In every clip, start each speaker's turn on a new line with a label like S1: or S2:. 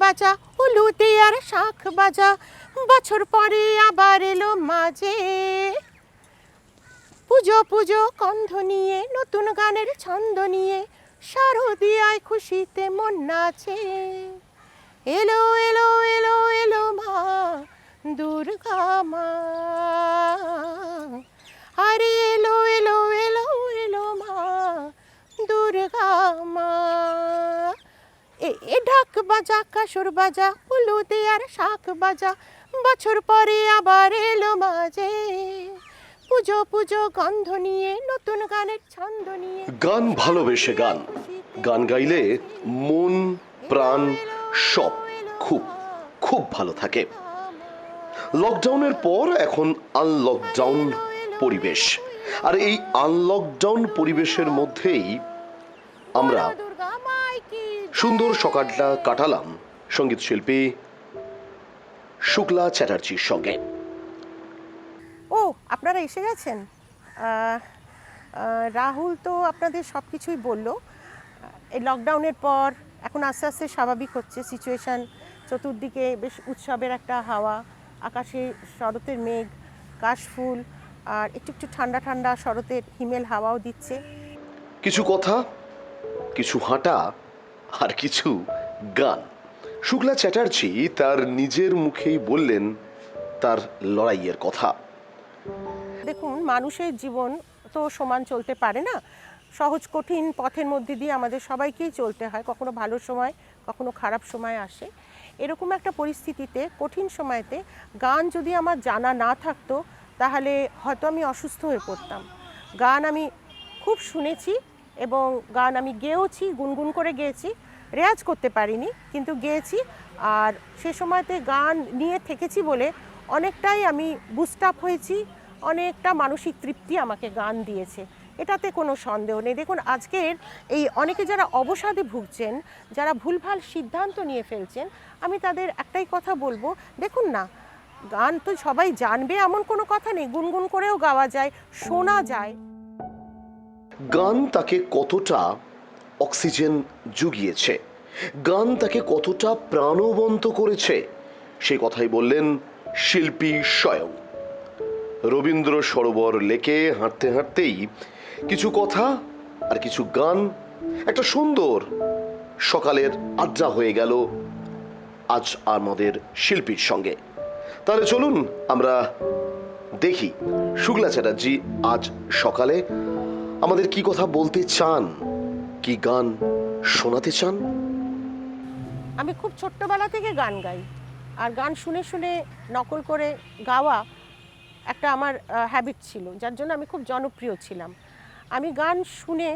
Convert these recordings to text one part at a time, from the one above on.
S1: বাজা উলুতে আর শাঁখ বাজা, বছর পরে আবার এলো মাঝে। পুজো পুজো কন্ধ নিয়ে, নতুন গানের ছন্দ নিয়ে, শারদিয়ায় খুশিতে মন নাচে। এলো এলো এলো এলো মা দুর্গা মা, আরে এলো এলো এলো এলো মা দুর্গা মা। এ ঢাক বাজা কাসর বাজা উলুতে আর শাঁখ বাজা, বছর পরে আবার এলো মাঝে। পুজো পুজো গন্ধ নিয়ে, নতুন গানের ছন্দ নিয়ে।
S2: গান ভালোবেসে গান, গান গাইলে মন প্রাণ সব খুব খুব ভালো থাকে। লকডাউনের পর এখন আনলকডাউন পরিবেশ, আর এই আনলকডাউন পরিবেশের মধ্যেই আমরা সুন্দর সকালটা কাটালাম সঙ্গীত শিল্পী শুক্লা চ্যাটার্জির সঙ্গে।
S1: ও, আপনারা এসে গেছেন। রাহুল তো আপনাদের সব কিছুই বলল। এই লকডাউনের পর এখন আস্তে আস্তে স্বাভাবিক হচ্ছে সিচুয়েশান। চতুর্দিকে বেশ উৎসবের একটা হাওয়া, আকাশে শরতের মেঘ, কাশফুল, আর একটু একটু ঠান্ডা ঠান্ডা শরতের হিমেল হাওয়াও দিচ্ছে।
S2: কিছু কথা, কিছু হাঁটা, আর কিছু গান। শুক্লা চ্যাটার্জি তার নিজের মুখেই বললেন তার লড়াইয়ের কথা।
S1: দেখুন, মানুষের জীবন তো সমান চলতে পারে না। সহজ কঠিন পথের মধ্যে দিয়ে আমাদের সবাইকেই চলতে হয়। কখনো ভালো সময়, কখনো খারাপ সময় আসে। এরকম একটা পরিস্থিতিতে, কঠিন সময়তে গান যদি আমার জানা না থাকতো, তাহলে হয়তো আমি অসুস্থ হয়ে পড়তাম। গান আমি খুব শুনেছি এবং গান আমি গেয়েওছি, গুনগুন করে গেয়েছি। রেয়াজ করতে পারিনি, কিন্তু গেয়েছি। আর সে সময়তে গান নিয়ে থেকেছি বলে অনেকটাই আমি বুস্ট আপ হয়েছি, অনেকটা মানসিক তৃপ্তি আমাকে গান দিয়েছে, এটাতে কোনো সন্দেহ নেই। দেখুন, আজকের এই অনেকে যারা অবসাদে ভুগছেন, যারা ভুলভাল সিদ্ধান্ত নিয়ে ফেলছেন, আমি তাদের একটাই কথা বলবো, দেখুন না, গান তো সবাই জানবে এমন কোনো কথা নেই, গুনগুন করেও গাওয়া যায়, শোনা যায়।
S2: গান তাকে কতটা অক্সিজেন জুগিয়েছে, গান তাকে কতটা প্রাণবন্ত করেছে, সে কথাই বললেন শিল্পী স্বয়ং। রবীন্দ্র সরোবর লেকে হাঁটতে হাঁটতেই কিছু কথা আর কিছু গান, একটা সুন্দর সকালের আড্ডা হয়ে গেল আজ আমাদের শিল্পীর সঙ্গে। তাহলে চলুন আমরা দেখি শুক্লা চ্যাটার্জি আজ সকালে আমাদের কি কথা বলতে চান, কি গান শোনাতে চান।
S1: আমি খুব ছোট্টবেলা থেকে গান গাই, আর গান শুনে শুনে নকল করে গাওয়া একটা আমার হ্যাবিট ছিল, যার জন্য আমি খুব জনপ্রিয় ছিলাম। আমি গান শুনে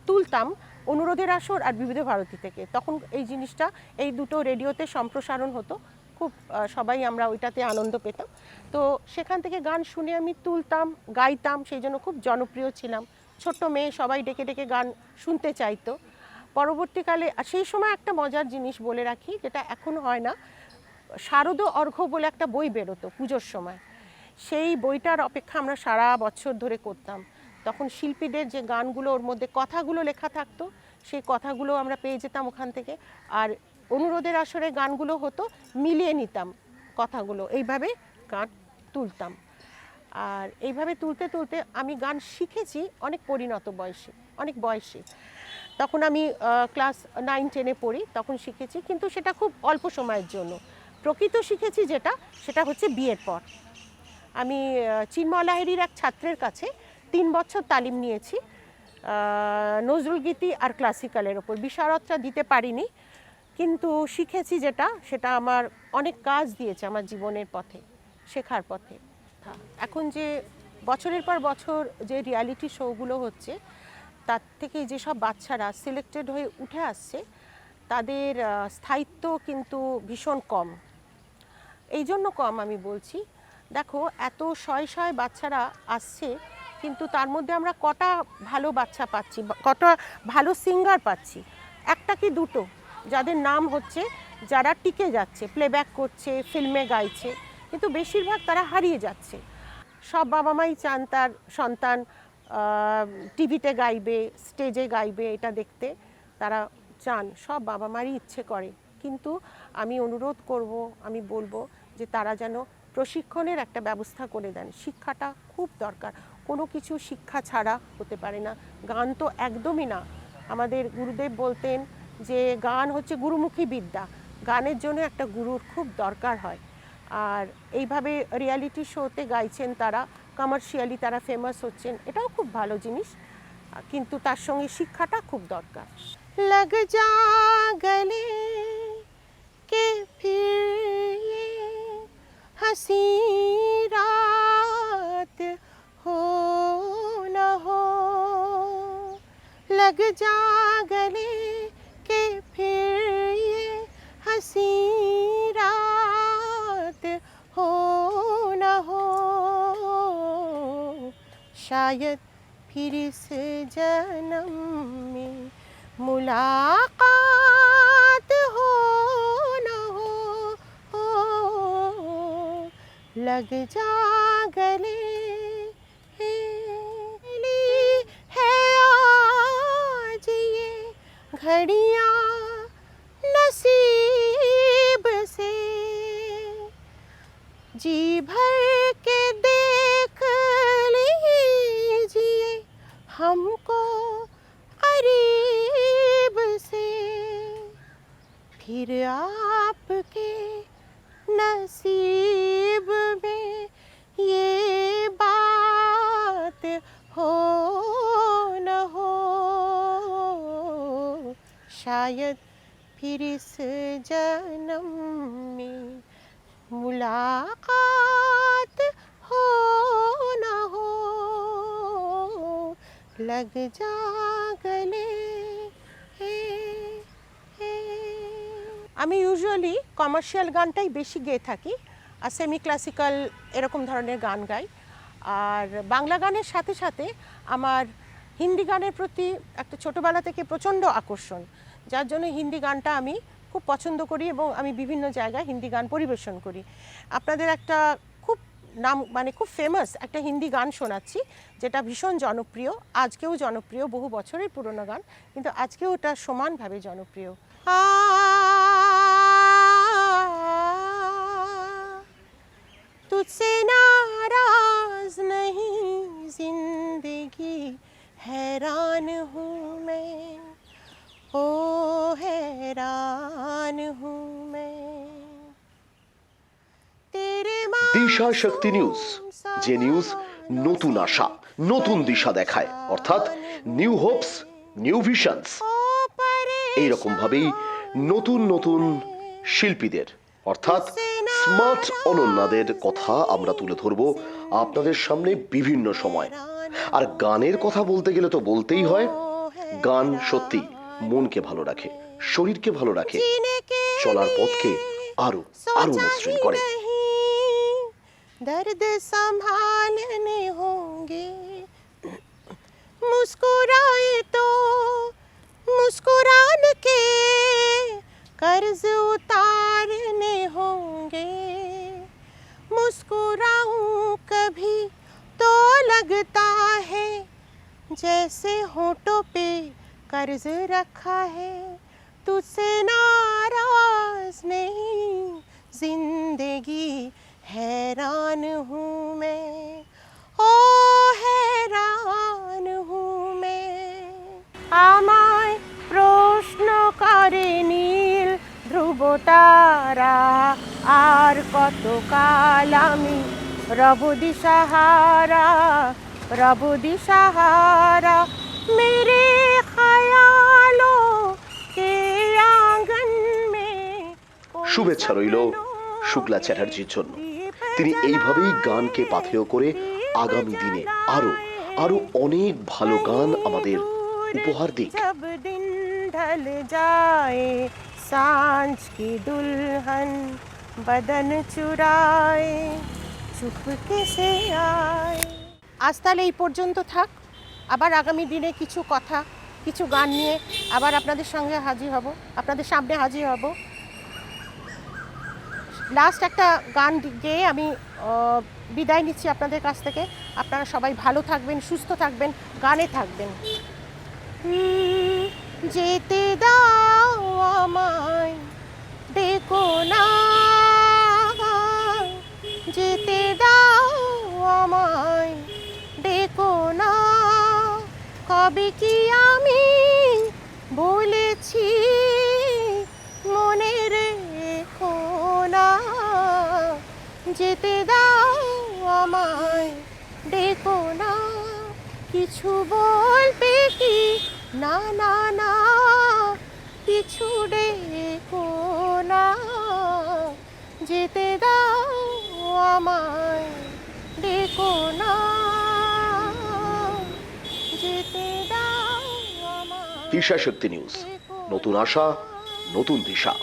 S1: তুলতাম অনুরোধের আসর আর বিবিধ ভারতী থেকে। তখন এই জিনিসটা, এই দুটো রেডিওতে সম্প্রসারণ হতো, খুব সবাই আমরা ওইটাতে আনন্দ পেতাম। তো সেখান থেকে গান শুনে আমি তুলতাম, গাইতাম, সেই জন্য খুব জনপ্রিয় ছিলাম। ছোট্ট মেয়ে, সবাই ডেকে ডেকে গান শুনতে চাইতো। পরবর্তীকালে সেই সময় একটা মজার জিনিস বলে রাখি, যেটা এখন হয় না, শারদ অর্ঘ্য বলে একটা বই বেরোতো পুজোর সময়। সেই বইটার অপেক্ষা আমরা সারা বছর ধরে করতাম। তখন শিল্পীদের যে গানগুলো, ওর মধ্যে কথাগুলো লেখা থাকতো, সেই কথাগুলো আমরা পেয়ে যেতাম ওখান থেকে। আর অনুরোধের আসরে গানগুলো হতো, মিলিয়ে নিতাম কথাগুলো, এইভাবে গান তুলতাম। আর এইভাবে তুলতে তুলতে আমি গান শিখেছি অনেক পরিণত বয়সে, অনেক বয়সে। তখন আমি ক্লাস 9-10-এ পড়ি, তখন শিখেছি, কিন্তু সেটা খুব অল্প সময়ের জন্য। প্রকৃত শিখেছি যেটা, সেটা হচ্ছে বিয়ের পর। আমি চিন্ময় লাহিড়ীর এক ছাত্রের কাছে 3 বছর তালিম নিয়েছি নজরুল গীতি আর ক্লাসিক্যালের ওপর। বিশারদটা দিতে পারিনি, কিন্তু শিখেছি যেটা, সেটা আমার অনেক কাজ দিয়েছে আমার জীবনের পথে, শেখার পথে। এখন যে বছরের পর বছর যে রিয়ালিটি শোগুলো হচ্ছে, তার থেকে যেসব বাচ্চারা সিলেক্টেড হয়ে উঠে আসছে, তাদের স্থায়িত্ব কিন্তু ভীষণ কম। এই জন্য কম আমি বলছি, দেখো, এত শয়ে শয়ে বাচ্চারা আসছে, কিন্তু তার মধ্যে আমরা কটা ভালো বাচ্চা পাচ্ছি, কটা ভালো সিঙ্গার পাচ্ছি? একটা কি দুটো, যাদের নাম হচ্ছে, যারা টিকে যাচ্ছে, প্লেব্যাক করছে, ফিল্মে গাইছে, কিন্তু বেশিরভাগ তারা হারিয়ে যাচ্ছে। সব বাবা মাই চান তার সন্তান টিভিতে গাইবে, স্টেজে গাইবে, এটা দেখতে তারা চান, সব বাবা মারই ইচ্ছে করে। কিন্তু আমি অনুরোধ করব, আমি বলবো যে তারা যেন প্রশিক্ষণের একটা ব্যবস্থা করে দেন। শিক্ষাটা খুব দরকার, কোনো কিছু শিক্ষা ছাড়া হতে পারে না। গান তো একদমই না। আমাদের গুরুদেব বলতেন যে গান হচ্ছে গুরুমুখী বিদ্যা, গানের জন্য একটা গুরুর খুব দরকার হয়। আর এইভাবে রিয়ালিটি শোতে গাইছেন তারা, কমার্শিয়ালি তারা ফেমাস হচ্ছেন, এটাও খুব ভালো জিনিস, কিন্তু তার সঙ্গে শিক্ষাটা খুব দরকার। লগ যা গলে কে ফির ये हंसी रात हो न हो, लग जा गले के फिर ये हंसी रात हो न हो, शायद फिर इस जन्म में मुलाकात हो न हो, लग जा गले है आज ये घड़ियाँ नसीब से, जी भर के देख लीजिए हमको करीब से, फिर आपके नसीब में ये बात हो न हो, शायद फिर इस जन्म में मुलाकात हो न हो, लग जा गले। আমি ইউজুয়ালি কমার্শিয়াল গানটাই বেশি গেয়ে থাকি, আর সেমি ক্লাসিক্যাল এরকম ধরনের গান গাই। আর বাংলা গানের সাথে সাথে আমার হিন্দি গানের প্রতি একটা ছোটোবেলা থেকে প্রচণ্ড আকর্ষণ, যার জন্য হিন্দি গানটা আমি খুব পছন্দ করি এবং আমি বিভিন্ন জায়গায় হিন্দি গান পরিবেশন করি। আপনাদের একটা খুব নাম মানে খুব ফেমাস একটা হিন্দি গান শোনাচ্ছি, যেটা ভীষণ জনপ্রিয়, আজকেও জনপ্রিয়, বহু বছরের পুরনো গান, কিন্তু আজকেও ওটা সমানভাবে জনপ্রিয়। तुझसे नाराज नहीं जिंदगी हैरान हूँ मैं, ओ हैरान हूँ मैं तेरे
S2: দিশা শক্তি নিউজ, যে নিউজ নতুন আশা, নতুন দিশা দেখায়, অর্থাৎ নিউ হোপস, নিউ ভিশনস। এইরকম ভাবেই নতুন নতুন শিল্পীদের অর্থাৎ স্মার্ট অনন্যাদের কথা আমরা তুলে ধরবো আপনাদের সামনে বিভিন্ন সময়। আর গানের কথা বলতে গেলে তো বলতেই হয়, গান সত্যি মনকে ভালো রাখে, শরীরকে ভালো রাখে, চলার পথকে আরো আরো মসৃণ করে।
S1: दर्द संभालने होंगे, मुस्कुराए तो मुस्कुरान के कर्ज उतारने होंगे, मुस्कुराऊं कभी तो लगता है जैसे होठों पे कर्ज रखा है, तुझसे नाराज नहीं जिंदगी हैरान हूँ मैं, ओ हैरान हूँ मैं। আমায় প্রশ্ন করে নীল ধ্রুব তারা, আর কতকাল আমি রব দিশাহারা, রব দিশাহারা মেরে ख्यालों के आंगन में।
S2: শুভেচ্ছা রইল শুক্লা চ্যাটার্জির জন্য। তিনি এইভাবেই গানকে পাথেয় করে আগামী দিনে আরো আরো অনেক ভালো গান আমাদের উপহার দিক।
S1: जब दिन ढल जाए सांझ की दुल्हन बदन चुराए चुपके से आए। আজ তাহলে এই পর্যন্ত থাক, আবার আগামী দিনে কিছু কথা, কিছু গান নিয়ে আবার আপনাদের সঙ্গে হাজির হব, আপনাদের সামনে হাজির হব। লাস্ট একটা গান গেয়ে আমি বিদায় নিচ্ছি আপনাদের কাছ থেকে। আপনারা সবাই ভালো থাকবেন, সুস্থ থাকবেন, গানে থাকবেন। যেতে দাও আমায় ডেকো না, যেতে দাও আমায়, ডেকো না। কবে কি আমি বলেছি মনে রেখো না, যেতে দাও আমায়, ডেকো না। কিছু বলবে কি না না না, কিছু ডেকো না, যেতে দাও আমায়, ডেকো না, যেতে দাও আমায়।
S2: দিশা শক্তি নিউজ, নতুন আশা, নতুন দিশা।